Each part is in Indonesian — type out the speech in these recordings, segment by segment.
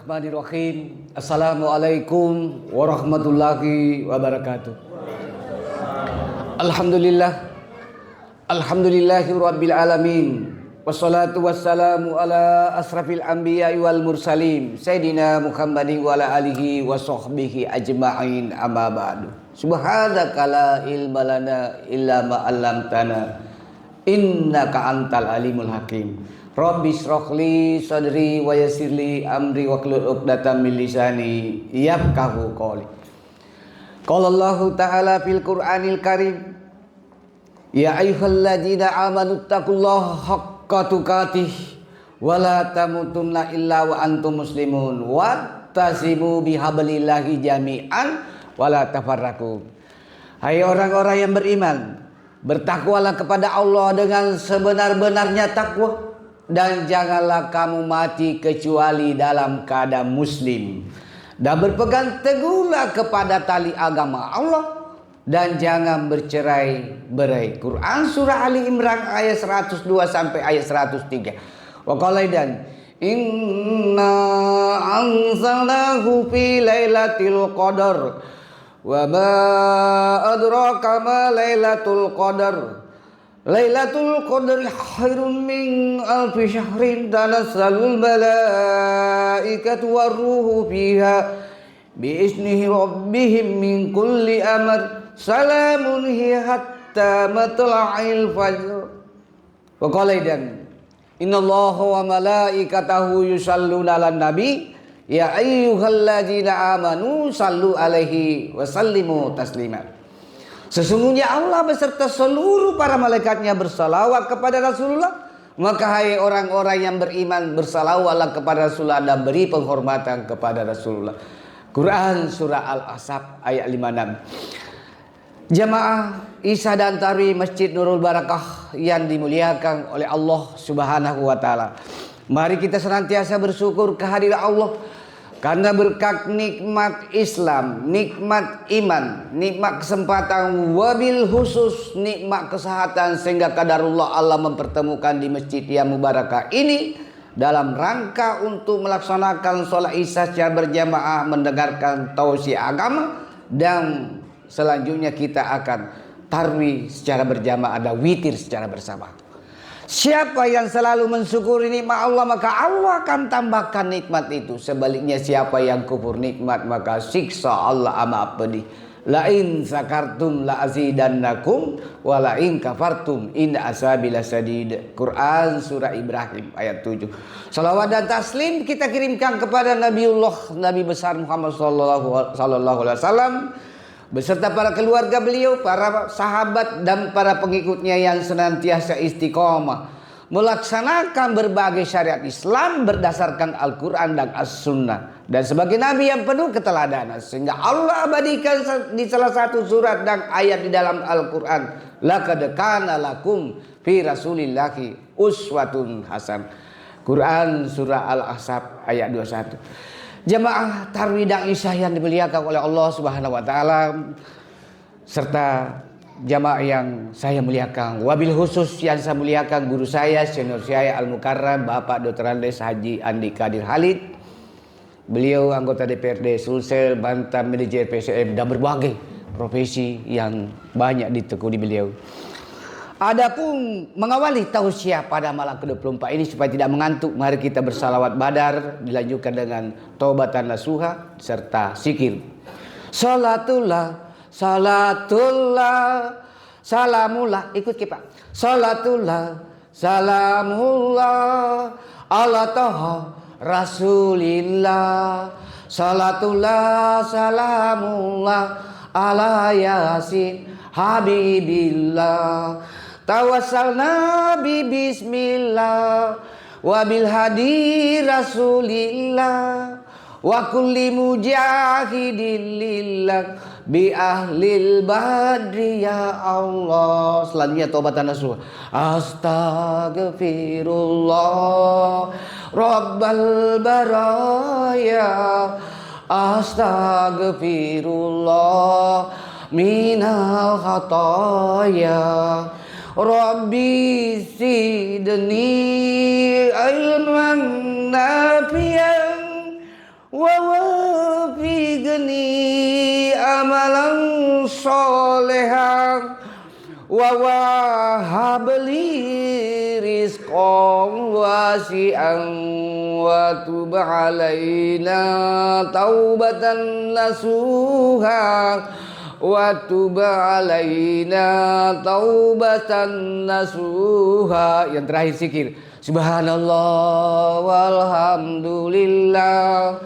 Bismillahirrahmanirrahim. Assalamualaikum warahmatullahi wabarakatuh. Alhamdulillahirabbil alamin. Wassalatu wassalamu ala asrafil anbiya'i wal mursalin Sayyidina Muhammadin wa ala alihi wa sahbihi ajma'in, amma ba'du. Subhanaka la ilma lana illa ma 'allamtana innaka antal alimul hakim. Rabbi shrahli sadri wa yassirli amri wahlul 'uqdatam min lisani yafqahu qawli. Qala Allah ta'ala fil Qur'anil Karim, ya ayyuhalladzina amanu taqullaha haqqa tuqatih wa la tamutunna illa wa antum muslimun wattasimu bihablillahi jami'an wa la tafarraqu. Hai orang-orang yang beriman, bertakwalah kepada Allah dengan sebenar-benarnya takwa, dan janganlah kamu mati kecuali dalam keadaan muslim, dan berpegang teguhlah kepada tali agama Allah, dan jangan bercerai-berai. Quran surah Ali Imran ayat 102 sampai ayat 103. Wa qala dan inna anzalnahu fi lailatul qadar wa ma adraka ma lailatul qadar. Lailatul Qadri khairun min alfi syahrin tanazalul malaikatu waruhu fiha biizni rabbihim min kulli amr salamun hiya hatta matla'il fajr. Wa qala dan innallaha wa malaikatahu yusalluna 'alan nabi ya ayyuhalladzina amanu sallu alaihi wa sallimu taslima. Sesungguhnya Allah beserta seluruh para malaikatnya bersalawat kepada Rasulullah. Maka hai orang-orang yang beriman, bersalawatlah kepada Rasulullah dan beri penghormatan kepada Rasulullah. Quran surah Al-Ahzab ayat 56. Jamaah Isya dan Tarawih Masjid Nurul Barakah yang dimuliakan oleh Allah Subhanahu wa taala. Mari kita senantiasa bersyukur kehadiran Allah, karena berkat nikmat Islam, nikmat iman, nikmat kesempatan, wabil khusus nikmat kesehatan, sehingga qadarullah Allah mempertemukan di masjid yang mubarakah ini dalam rangka untuk melaksanakan sholat isya secara berjamaah, mendengarkan tausiah agama, dan selanjutnya kita akan tarawih secara berjamaah dan witir secara bersama. Siapa yang selalu mensyukuri nikmat Allah, maka Allah akan tambahkan nikmat itu. Sebaliknya siapa yang kufur nikmat, maka siksa Allah amat pedih. La in sakartum la azidannakum wa la in kafartum inna azabi lasadid. Quran surah Ibrahim ayat 7. Salawat dan taslim kita kirimkan kepada Nabi besar Muhammad sallallahu alaihi wasallam beserta para keluarga beliau, para sahabat dan para pengikutnya yang senantiasa istiqomah melaksanakan berbagai syariat Islam berdasarkan Al-Quran dan As-Sunnah, dan sebagai nabi yang penuh keteladanan, sehingga Allah abadikan di salah satu surat dan ayat di dalam Al-Quran, laqad kana lakum fi rasulillahi uswatun hasan. Quran surah Al-Ahzab ayat 21. Jamaah tarawih dan isya yang dimuliakan oleh Allah Subhanahu wa taala, serta jamaah yang saya muliakan, wabil khusus yang saya muliakan guru saya, senior saya Al-Mukarram Bapak Dr. Andes Haji Andi Kadir Halid. Beliau anggota DPRD Sulsel, Banten, manajer PCM, dan berbagai profesi yang banyak ditekuni beliau. Adapun mengawali tausiah pada malam ke-24 ini supaya tidak mengantuk, mari kita bersalawat badar, dilanjutkan dengan taubatan nasuha serta zikir. Salatullah, salatullah, salamullah, ikut kita. Salatullah, salamullah, ala taha rasulillah. Salatullah, salamullah, ala yasin habibillah. Tawassalna bi bismillah wa bil hadi rasulillah wa kulli mujahidin lillah bi ahlil badri ya Allah. Selanjutnya taubatan nasuha. Astaghfirullah rabbal baraya, astaghfirullah minal khataya, Rabbi zidni ilman nafian wa wafiqni amalan solehan wa wahabli rizqan wasi'an wa tub alaina taubatan nasuha wa tub alaina taubatan nasuha. Yang terakhir zikir subhanallah walhamdulillah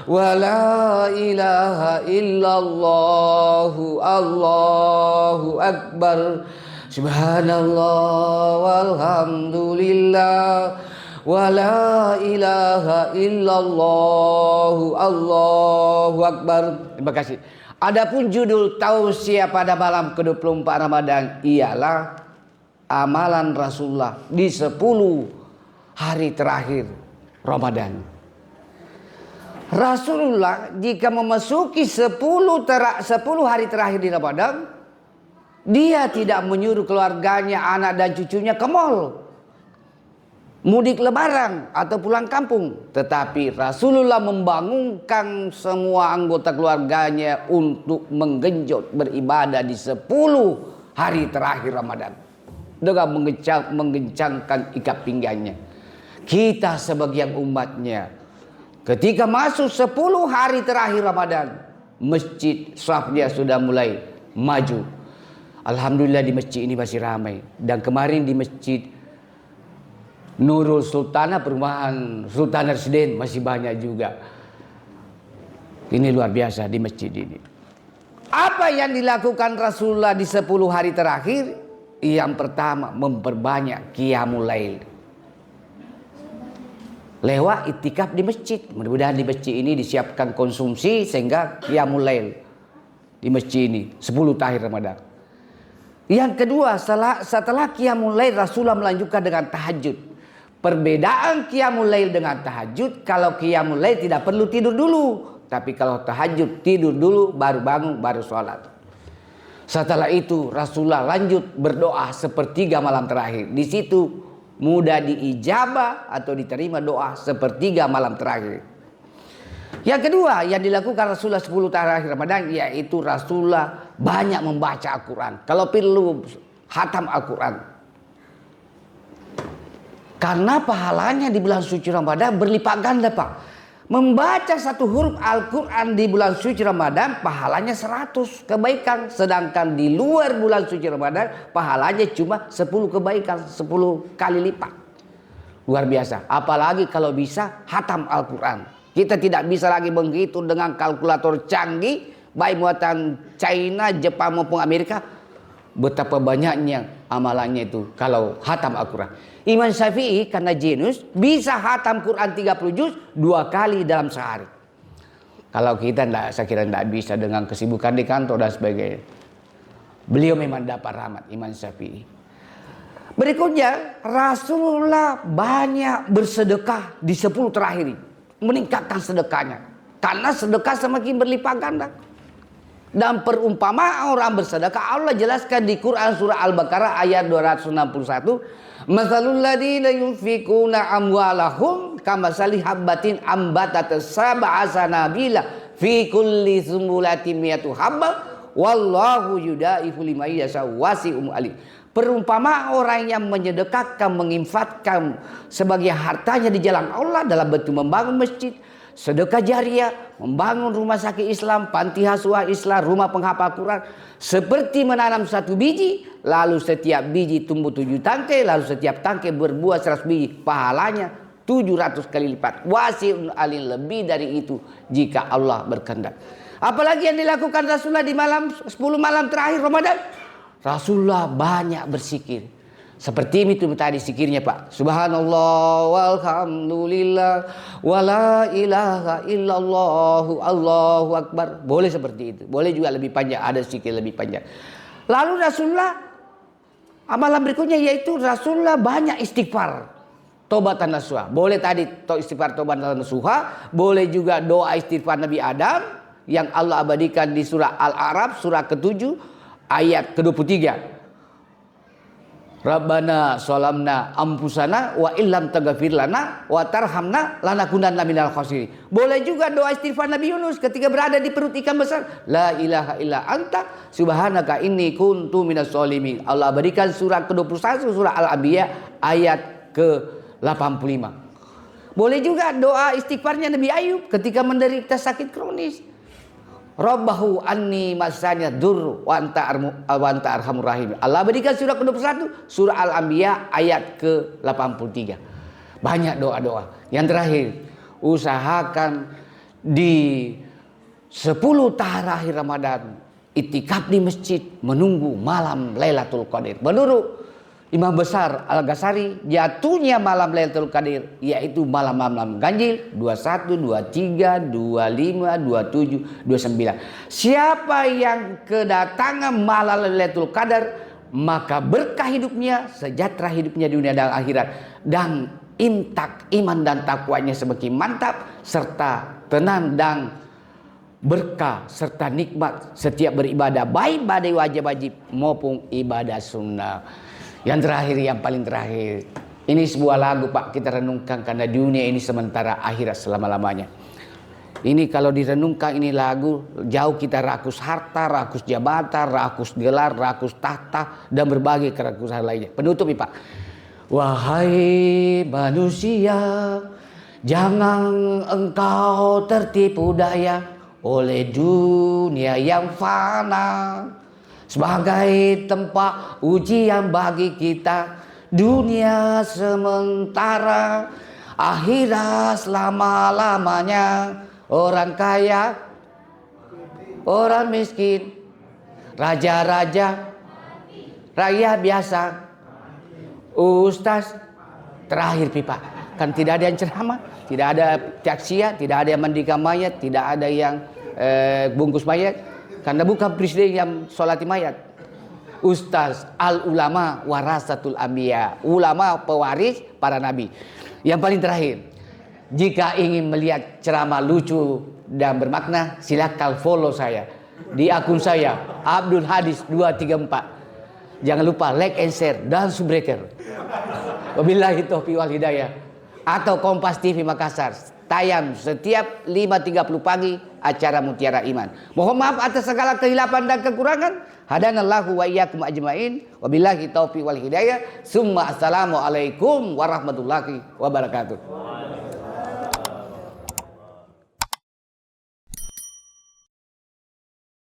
wa la ilaha illallah Allahu akbar. Subhanallah walhamdulillah wa la ilaha illallah Allahu akbar. Terima kasih. Adapun judul tausiah pada malam ke-24 Ramadan ialah amalan Rasulullah di 10 hari terakhir Ramadan. Rasulullah jika memasuki 10 hari terakhir di Ramadan, dia tidak menyuruh keluarganya, anak dan cucunya ke mal, mudik lebaran atau pulang kampung. Tetapi Rasulullah membangunkan semua anggota keluarganya untuk menggenjot beribadah di 10 hari terakhir Ramadan dengan mengencangkan ikat pinggangnya. Kita sebagian umatnya ketika masuk 10 hari terakhir Ramadan, masjid safnya sudah mulai maju. Alhamdulillah di masjid ini masih ramai. Dan kemarin di masjid Nurul Sultana, perumahan Sultan Residen, masih banyak juga. Ini luar biasa di masjid ini. Apa yang dilakukan Rasulullah di 10 hari terakhir? Yang pertama, memperbanyak qiyamul lail. Lewat itikaf di masjid. Mudah-mudahan di masjid ini disiapkan konsumsi sehingga qiyamul lail di masjid ini 10 terakhir Ramadan. Yang kedua, setelah qiyamul lail Rasulullah melanjutkan dengan tahajud. Perbedaan qiyamul lail dengan tahajud, kalau qiyamul lail tidak perlu tidur dulu, tapi kalau tahajud tidur dulu baru bangun baru sholat. Setelah itu Rasulullah lanjut berdoa sepertiga malam terakhir. Di situ mudah diijabah atau diterima doa sepertiga malam terakhir. Yang kedua yang dilakukan Rasulullah 10 terakhir Ramadan yaitu Rasulullah banyak membaca Al-Quran. Kalau perlu khatam Al-Quran. Karena pahalanya di bulan suci Ramadan berlipat ganda, Pak. Membaca satu huruf Al-Quran di bulan suci Ramadan pahalanya 100 kebaikan. Sedangkan di luar bulan suci Ramadan pahalanya cuma 10 kebaikan, 10 kali lipat. Luar biasa. Apalagi kalau bisa khatam Al-Quran. Kita tidak bisa lagi menghitung dengan kalkulator canggih, baik buatan China, Jepang maupun Amerika. Betapa banyaknya amalannya itu kalau khatam Al-Quran. Imam Syafi'i karena jenius bisa khatam Quran 30 juz 2 kali dalam sehari. Kalau kita saya kira tidak bisa dengan kesibukan di kantor dan sebagainya. Beliau memang dapat rahmat Imam Syafi'i. Berikutnya Rasulullah banyak bersedekah di 10 terakhir ini. Meningkatkan sedekahnya. Karena sedekah semakin berlipat ganda. Dan perumpamaan orang bersedekah Allah jelaskan di Quran surah Al-Baqarah ayat 261. Matsalul ladzina yunfikuna amwalahum kamasali habbatin ambatat sab'a sanabila fi kulli sumbulatin mi'atu habba wallahu yudaifu liman yasha'u wasi'un alim. Perumpamaan orang yang menyedekahkan, menginfakkan sebagian hartanya di jalan Allah dalam bentuk membangun masjid, sedekah jariah, membangun rumah sakit Islam, panti asuhan Islam, rumah penghafal Quran, seperti menanam satu biji, lalu setiap biji tumbuh 7 tangkai, lalu setiap tangkai berbuah 100 biji, pahalanya 700 kali lipat. Wasi'un alim, lebih dari itu jika Allah berkehendak. Apalagi yang dilakukan Rasulullah di malam 10 malam terakhir Ramadan? Rasulullah banyak berzikir. Seperti itu tadi zikirnya, Pak. Subhanallah walhamdulillah wala ilaha illallah Allahu akbar. Boleh seperti itu. Boleh juga lebih panjang, ada zikir lebih panjang. Lalu Rasulullah amalan berikutnya yaitu Rasulullah banyak istighfar. Taubatan nasuha. Boleh tadi istighfar taubatan nasuha, boleh juga doa istighfar Nabi Adam yang Allah abadikan di surah Al-A'raf surah ke-7 ayat ke-23. Rabbana sholamna ampusana wa illam taghfir lana wa tarhamna lanakunanna minal khasirin. Boleh juga doa istighfar Nabi Yunus ketika berada di perut ikan besar. La ilaha illa anta subhanaka inni kuntu minas sholimin. Allah berikan surat ke-21 surah Al-Anbiya ayat ke-85. Boleh juga doa istighfarnya Nabi Ayub ketika menderita sakit kronis. Rabbahu anni masanya dur wa anta arhamur rahim. Allah berikan surah ke-21 surah Al-Anbiya ayat ke-83. Banyak doa-doa. Yang terakhir, usahakan di 10 terakhir Ramadan itikaf di masjid menunggu malam Lailatul Qadar. Menurut Imam Besar Al-Ghazali, jatuhnya malam Lailatul Qadar yaitu malam-malam ganjil 21, 23, 25, 27, 29. Siapa yang kedatangan malam Lailatul Qadar, maka berkah hidupnya, sejahtera hidupnya di dunia dan akhirat, dan intak iman dan takwanya semakin mantap, serta tenang dan berkah serta nikmat setiap beribadah, baik ibadah wajib maupun ibadah sunnah. Yang terakhir, yang paling terakhir, ini sebuah lagu Pak, kita renungkan karena dunia ini sementara, akhirat selama-lamanya. Ini kalau direnungkan ini lagu, jauh kita rakus harta, rakus jabatan, rakus gelar, rakus tahta, dan berbagai kerakusan lainnya. Penutup Pak. Wahai manusia, jangan engkau tertipu daya oleh dunia yang fana. Sebagai tempat ujian bagi kita, dunia sementara, akhirat selama-lamanya. Orang kaya, orang miskin, raja-raja, rakyat biasa, ustaz, terakhir pipa. Kan tidak ada yang ceramah, tidak ada takziah, tidak ada yang mandikan mayat, tidak ada yang bungkus mayat. Karena bukan presiden yang sholati mayat. Ustaz al-ulama warasatul anbiya. Ulama pewaris para nabi. Yang paling terakhir, jika ingin melihat ceramah lucu dan bermakna, silakan follow saya di akun saya Abdul Hadis 234. Jangan lupa like and share dan subbreaker. Wabillahi taufiq wal hidayah. Atau Kompas TV Makassar, tayang setiap 5.30 pagi acara Mutiara Iman. Mohon maaf atas segala kehilapan dan kekurangan. Hadanallahu wa iyyakum ajmain. Wabillahi taufiq wal hidayah. Summa assalamualaikum warahmatullahi wabarakatuh.